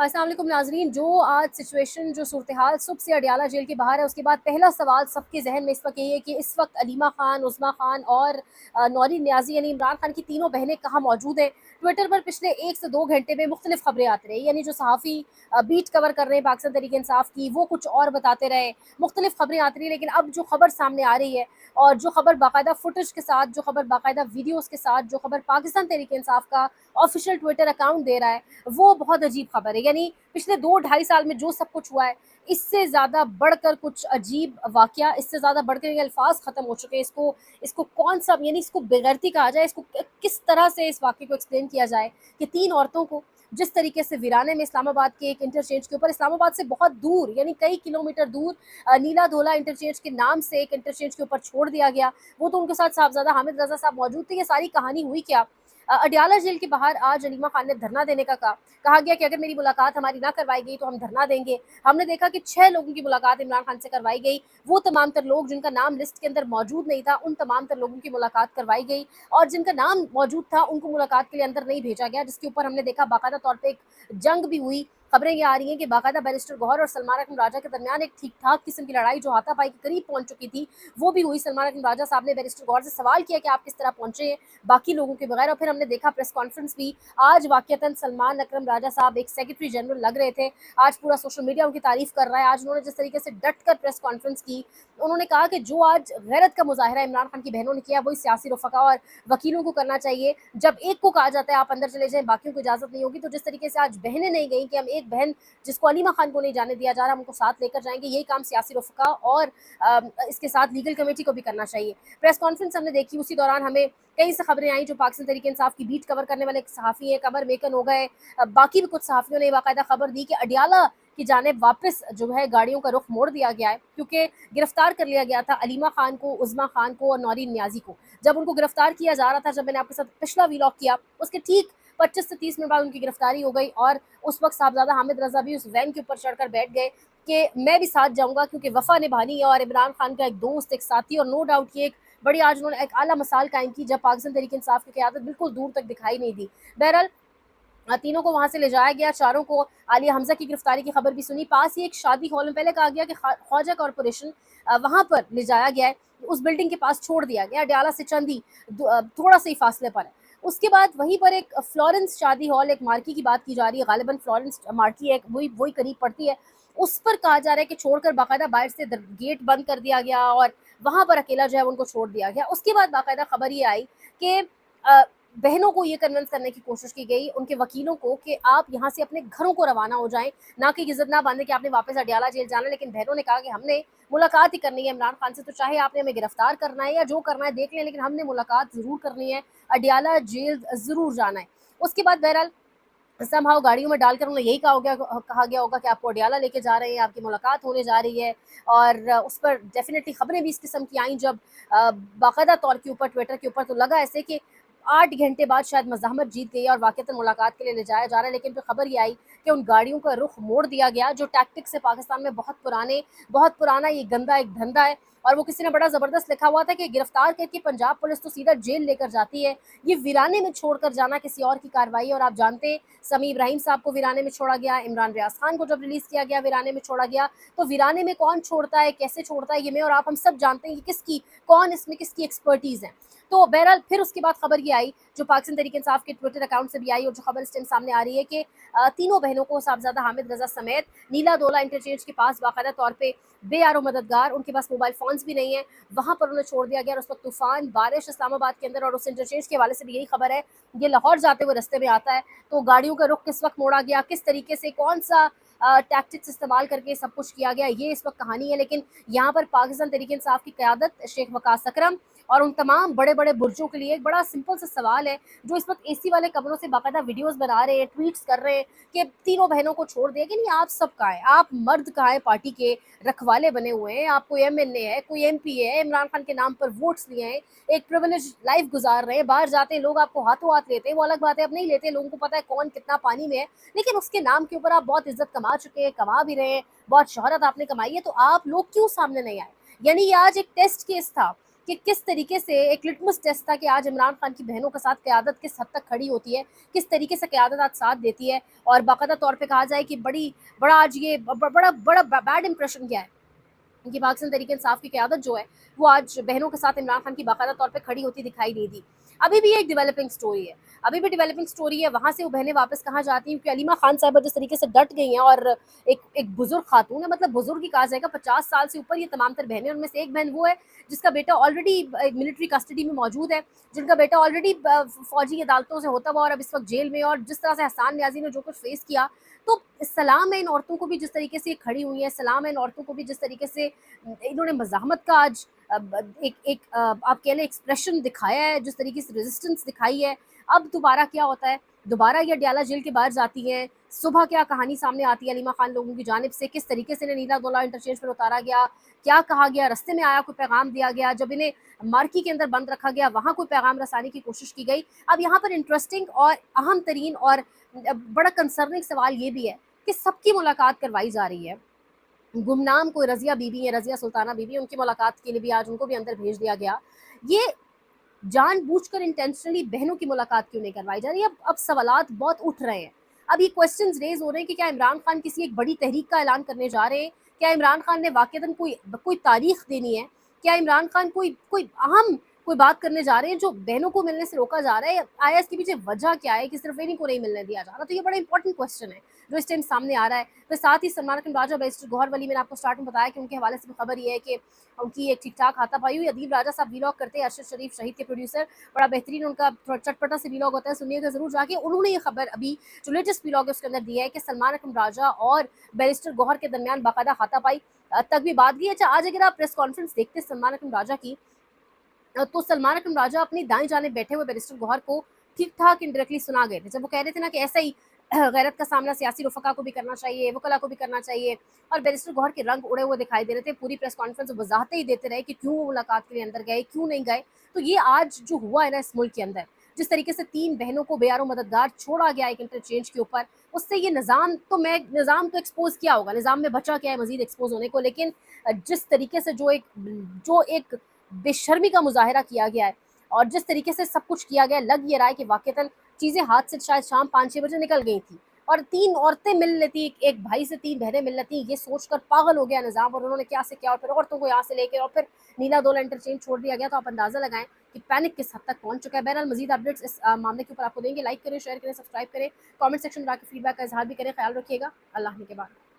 अस्सलाम वालेकुम नाज़रीन। जो आज सिचुएशन, जो सूरत-ए-हाल सुबह से अडियाला जेल के बाहर है, उसके बाद पहला सवाल सबके ज़हन में इस वक्त यही है कि इस वक्त अलीमा खान, उज़्मा खान और नौरीन नियाज़ी यानी इमरान खान की तीनों बहनें कहाँ मौजूद हैं। ट्विटर पर पिछले 1 से 2 घंटे में मुख्तलिफ खबरें आती रही, यानी जो सहाफ़ी बीट कवर कर रहे हैं पाकिस्तान तहरीक-ए-इंसाफ की, वो कुछ और बताते रहे, मुख्तलिफ खबरें आती रही। लेकिन अब जो खबर सामने आ रही है और जो खबर बाकायदा फुटेज के साथ, जो खबर बाकायदा वीडियोज़ के साथ, जो खबर पाकिस्तान तहरीक-ए-इंसाफ का ऑफिशियल ट्विटर अकाउंट दे रहा है, वो बहुत अजीब खबर है। यानी पिछले 2 ढाई साल में जो सब कुछ हुआ है, इससे ज़्यादा बढ़कर कुछ अजीब वाक़या, इससे ज़्यादा बढ़कर ये अल्फ़ाज़ ख़त्म हो चुके हैं। इसको कौन-सा, यानी इसको बेगैरती कहा जाए, इसको किस तरह से इस वाक़ये को एक्सप्लेन किया जाए कि 3 औरतों को जिस तरीके से वीराने में इस्लामाबाद के एक इंटरचेंज के ऊपर, इस्लामाबाद से बहुत दूर यानी कई किलोमीटर दूर नीला धोला इंटरचेंज के नाम से एक इंटरचेंज के ऊपर छोड़ दिया गया। वो तो उनके साथ साहबज़ादा हामिद रज़ा साहब मौजूद थे। ये सारी कहानी हुई क्या? अडियाला जेल के बाहर आज अलीमा खान ने धरना देने का कहा गया कि अगर मेरी मुलाकात हमारी ना करवाई गई तो हम धरना देंगे। हमने देखा कि 6 लोगों की मुलाकात इमरान खान से करवाई गई। वो तमाम तर लोग जिनका नाम लिस्ट के अंदर मौजूद नहीं था, उन तमाम तर लोगों की मुलाकात करवाई गई, और जिनका नाम मौजूद था उनको मुलाकात के लिए अंदर नहीं भेजा गया, जिसके ऊपर हमने देखा बाकायदा तौर पे एक जंग भी हुई। खबरें ये आ रही हैं कि बाकायदा बैरिस्टर गौहर और सलमान अकरम राजा के दरमियान एक ठीक-ठाक किस्म की लड़ाई जो हाथापाई के करीब पहुंच चुकी थी, वो भी हुई। सलमान अकरम राजा साहब ने बैरिस्टर गौहर से सवाल किया कि आप किस तरह पहुंचे हैं बाकी लोगों के बगैर, और फिर हमने देखा प्रेस कॉन्फ्रेंस भी आज वाक़ियतन सलमान अकरम राजा साहब एक सेक्रेटरी जनरल लग रहे थे। आज पूरा सोशल मीडिया उनकी तारीफ कर रहा है। आज उन्होंने जिस तरीके से डट कर प्रेस कॉन्फ्रेंस की, उन्होंने कहा कि जो आज गैरत का मुजाहरा इमरान खान की बहनों ने किया, वही सियासी रफ़का और वकीलों को करना चाहिए। जब एक को कहा जाता है आप अंदर चले जाएं, बाकियों को इजाज़त नहीं होगी, तो जिस तरीके से आज बहनें नहीं गई कि हम एक बहन जिसको अलीमा खान को नहीं जाने दिया जा रहा, हम उनको साथ लेकर जाएंगे, यही काम सियासी रफ़का और इसके साथ लीगल कमेटी को भी करना चाहिए। प्रेस कॉन्फ्रेंस हमने देखी, उसी दौरान हमें कई से खबरें आई जो पाकिस्तान तहरीक इंसाफ की बीट कवर करने वाले एक सहाफ़ी हैं, कमर मेकन हो गए, बाकी भी कुछ सहाफ़ियों ने बाकायदा खबर दी कि अडियाला की जानिब वापस जो है गाड़ियों का रुख मोड़ दिया गया है, क्योंकि गिरफ्तार कर लिया गया था अलीमा खान को, उज़्मा खान को और नौरीन नियाज़ी को। जब उनको गिरफ्तार किया जा रहा था, जब मैंने आपके साथ पिछला वीलॉग किया, उसके ठीक 25 से 30 मिनट बाद उनकी गिरफ्तारी हो गई, और उस वक्त साहबजादा हामिद रज़ा भी उस वैन के ऊपर चढ़कर बैठ गए कि मैं भी साथ जाऊंगा, क्योंकि वफ़ा निभानी है, और इमरान खान का एक दोस्त, एक साथी, और नो डाउट ये एक बड़ी आज उन्होंने एक आला मिसाल कायम की, जब पाकिस्तान तहरीक इंसाफ की क़यादत बिल्कुल दूर तक दिखाई नहीं दी। बहरहाल तीनों को वहाँ से ले जाया गया, चारों को। आलिया हमज़ा की गिरफ्तारी की खबर भी सुनी। पास ही एक शादी हॉल में पहले कहा गया कि ख्वाजा कॉरपोरेशन वहाँ पर ले जाया गया है, उस बिल्डिंग के पास छोड़ दिया गया, अडियाला से चंद ही थोड़ा सा ही फासले पर है। उसके बाद वहीं पर एक फ्लोरेंस शादी हॉल, एक मार्की की बात की जा रही है, गालिबन फ्लोरेंस मार्की है, वही वही करीब पड़ती है। उस पर कहा जा रहा है कि छोड़कर बाकायदा बाहर से गेट बंद कर दिया गया, और वहाँ पर अकेला जो है उनको छोड़ दिया गया। उसके बाद बाकायदा खबर ये आई कि बहनों को ये कन्विंस करने की कोशिश की गई, उनके वकीलों को, कि आप यहाँ से अपने घरों को रवाना हो जाएं, ना कि इज्जत ना बांधे कि आपने वापस अडियाला जेल जाना है। लेकिन बहनों ने कहा कि हमने मुलाकात ही करनी है इमरान खान से, तो चाहे आपने हमें गिरफ्तार करना है या जो करना है देख लें, लेकिन हमने मुलाकात ज़रूर करनी है, अडियाला जेल ज़रूर जाना है। उसके बाद बहरहाल समहाउ गाड़ियों में डालकर उन्हें यही कहा गया होगा कि आपको अडियाला लेके जा रहे हैं, आपकी मुलाकात होने जा रही है, और उस पर डेफिनेटली खबरें भी इस किस्म की आई, जब बाकायदा तौर के ऊपर ट्विटर के ऊपर तो लगा ऐसे कि 8 घंटे बाद शायद मज़ाहमत जीत गई और वाक़ईतन मुलाकात के लिए ले जाया जा रहा है। लेकिन फिर खबर ये आई कि उन गाड़ियों का रुख मोड़ दिया गया, जो टैक्टिक्स है पाकिस्तान में बहुत पुराना ये गंदा एक धंधा है, और वो किसी ने बड़ा ज़बरदस्त लिखा हुआ था कि गिरफ्तार करके पंजाब पुलिस तो सीधा जेल लेकर जाती है, ये वीराने में छोड़कर जाना किसी और की कार्रवाई है। और आप जानते हैं समी इब्राहिम साहब को वीराने में छोड़ा गया, इमरान रियाज खान को जब रिलीज़ किया गया वीराने में छोड़ा गया। तो वीराने में कौन छोड़ता है, कैसे छोड़ता है, ये मैं और आप हम सब जानते हैं कि कौन इसमें किसकी एक्सपर्टीज़ है। तो बहरहाल फिर उसके बाद खबर ये आई, जो पाकिस्तान तहरीक इंसाफ के ट्विटर अकाउंट से भी आई, और जो खबर इस टाइम सामने आ रही है कि तीनों बहनों को साहबजादा हामिद रज़ा समेत नीला दोला इंटरचेंज के पास बाकायदा तौर पे बेयारो मददगार, उनके पास मोबाइल फ़ोन्स भी नहीं है, वहाँ पर उन्हें छोड़ दिया गया। और उस वक्त तूफ़ान बारिश इस्लामाबाद के अंदर, और उस इंटरचेंज के हवाले से भी यही खबर है, ये लाहौर जाते हुए रास्ते में आता है। तो गाड़ियों का रुख किस वक्त मोड़ा गया, किस तरीके से, कौन सा टैक्टिक्स इस्तेमाल करके सब कुछ किया गया, ये इस वक्त कहानी है। लेकिन यहाँ पर पाकिस्तान तहरीक इंसाफ की क़यादत शेख वकास अकरम और उन तमाम बड़े बड़े बुर्जों के लिए एक बड़ा सिंपल सा सवाल है, जो इस वक्त एसी वाले कमरों से बाकायदा वीडियोस बना रहे हैं, ट्वीट्स कर रहे हैं कि तीनों बहनों को छोड़ दिया कि नहीं, आप सब कहाँ हैं, आप मर्द कहाँ हैं, पार्टी के रखवाले बने हुए हैं, आप कोई एमएलए है, कोई एमपी है, इमरान खान के नाम पर वोट्स लिए हैं, एक प्रिविलेज लाइफ गुजार रहे हैं, बाहर जाते हैं लोग आपको हाथों हाथ लेते हैं, वो अलग बात है, अब नहीं लेते, लोगों को पता है कौन कितना पानी में है, लेकिन उसके नाम के ऊपर आप बहुत इज्जत कमा चुके हैं, कमा भी रहे हैं, बहुत शोहरत आपने कमाई है, तो आप लोग क्यों सामने नहीं आए? यानी ये आज एक टेस्ट केस था کہ کس طریقے سے ایک لٹمس ٹیسٹ تھا کہ آج عمران خان کی بہنوں کے ساتھ قیادت کس حد تک کھڑی ہوتی ہے، کس طریقے سے قیادت آج ساتھ دیتی ہے، اور باقاعدہ طور پہ کہا جائے کہ بڑا آج یہ بڑا بیڈ امپریشن کیا ہے کہ پاکستان تحریک انصاف کی قیادت جو ہے وہ آج بہنوں کے ساتھ عمران خان کی باقاعدہ طور پہ کھڑی ہوتی دکھائی نہیں دی. ابھی بھی ایک ڈیولپنگ سٹوری ہے، ابھی بھی ڈیولپنگ سٹوری ہے. وہاں سے وہ بہنیں واپس کہاں جاتی ہیں، کیونکہ علیمہ خان صاحبہ جس طریقے سے ڈٹ گئی ہیں، اور ایک بزرگ خاتون ہے، مطلب بزرگ ہی کہا جائے گا، 50 سال سے اوپر یہ تمام تر بہنیں. ان میں سے ایک بہن وہ ہے جس کا بیٹا آلریڈی ملٹری کسٹڈی میں موجود ہے، جن کا بیٹا آلریڈی فوجی عدالتوں سے ہوتا ہوا اور اب اس وقت جیل میں. اور جس طرح سے حسان نیازی نے جو کچھ فیس کیا، تو سلام ہے ان عورتوں کو بھی جس طریقے سے یہ کھڑی ہوئی ہیں، سلام ہے ان عورتوں کو بھی جس طریقے سے انہوں نے مزاحمت کا آج ایک آپ کہہ لیں ایکسپریشن دکھایا ہے، جس طریقے سے ریزسٹنس دکھائی ہے. اب دوبارہ کیا ہوتا ہے، دوبارہ یہ اڈیالہ جیل کے باہر جاتی ہیں، صبح کیا کہانی سامنے آتی ہے علیمہ خان لوگوں کی جانب سے، کس طریقے سے انہیں نیلا دولہ انٹرچینج پر اتارا گیا، کیا کہا گیا، رستے میں آیا کوئی پیغام دیا گیا، جب انہیں مارکی کے اندر بند رکھا گیا وہاں کوئی پیغام رسانی کی کوشش کی گئی. اب یہاں پر انٹرسٹنگ اور اہم ترین اور بڑا کنسرننگ سوال یہ بھی ہے کہ سب کی ملاقات کروائی جا رہی ہے. گمنام کوئی رضیہ بی بی ہے، رضیہ سلطانہ بی بی، ان کی ملاقات کے لیے بھی آج ان کو بھی اندر بھیج دیا گیا. یہ جان بوجھ کر انٹینشنلی بہنوں کی ملاقات کیوں نہیں کروائی جا رہی؟ اب سوالات بہت اٹھ رہے ہیں، اب یہ کوسچنز ریز ہو رہے ہیں کہ کیا عمران خان کسی ایک بڑی تحریک کا اعلان کرنے جا رہے ہیں؟ کیا عمران خان نے واقعتاً کوئی تاریخ دینی ہے؟ کیا عمران خان کوئی اہم کوئی بات کرنے جا رہے ہیں جو بہنوں کو ملنے سے روکا جا رہا ہے؟ آیا اس کے پیچھے وجہ کیا ہے کہ صرف انہیں کو نہیں ملنے دیا جا رہا؟ تو یہ بڑا امپورٹنٹ کوسچن ہے جو اس ٹائم سامنے آ رہا ہے. پھر ساتھ ہی سلمان اکرم راجہ، بیرسٹر گوہر ولی، میں نے آپ کو اسٹارٹ میں بتایا کہ ان کے حوالے سے بھی خبر یہ ہے کہ ان کی ایک ٹھیک ٹھاک ہاتھا پائی ہوئی. ادیب راجہ صاحب ویلاگ کرتے ہیں، ارشد شریف شہید کے پروڈیوسر، بڑا بہترین ان کا چٹپٹا سے ویلاگ ہوتا ہے، سنیے گا ضرور جا کے. انہوں نے یہ خبر ابھی جو لیٹسٹ ویلاگ ہے اس کے اندر دیا ہے کہ سلمان اکرم راجہ اور بیرسٹر گوہر کے درمیان باقاعدہ ہاتھا پائی تک بھی بات گئی. اچھا، آج اگر آپ پریس کانفرنس دیکھتے ہیں سلمان اکرم راجہ کی، تو سلمان اکرم راجہ اپنی دائیں جانب بیٹھے ہوئے بیرسٹر گوہر کو ٹھیک ٹھاک انڈائریکٹلی سنا گئے تھے، جب وہ کہہ رہے تھے نا کہ ایسا ہی غیرت کا سامنا سیاسی رفقا کو بھی کرنا چاہیے، وکلا کو بھی کرنا چاہیے، اور بیرسٹر گوہر کے رنگ اڑے ہوئے دکھائی دے رہے تھے. پوری پریس کانفرنس وضاحتیں ہی دیتے رہے کہ کیوں وہ ملاقات کے لیے اندر گئے، کیوں نہیں گئے. تو یہ آج جو ہوا ہے نا اس ملک کے اندر، جس طریقے سے 3 بہنوں کو بے یار و مددگار چھوڑا گیا ایک انٹرچینج کے اوپر، اس سے یہ نظام تو ایکسپوز کیا ہوگا، نظام میں بچا کیا ہے مزید ایکسپوز ہونے کو. لیکن جس طریقے سے جو ایک بے شرمی کا مظاہرہ کیا گیا ہے اور جس طریقے سے سب کچھ کیا گیا، لگ یہ رہا ہے کہ واقعتاً چیزیں ہاتھ سے شاید شام 5-6 بجے نکل گئی تھی اور 3 عورتیں مل لیتی، ایک بھائی سے 3 بہنیں مل لیتی. یہ سوچ کر پاگل ہو گیا نظام، اور انہوں نے کیا سے کیا، اور پھر عورتوں کو یہاں سے لے کے اور پھر نیلا دولہ انٹرچینج چھوڑ دیا گیا. تو آپ اندازہ لگائیں کہ پینک کس حد تک پہنچ چکا ہے. بہرحال مزید اپڈیٹس اس معاملے کے اوپر آپ کو دیں گے. لائک کریں، شیئر کریں، سبسکرائب کریں، کامنٹ سیکشن میں آ کے فیڈ بیک کا اظہار بھی کریں. خیال رکھیے گا. اللہ نے کے بعد.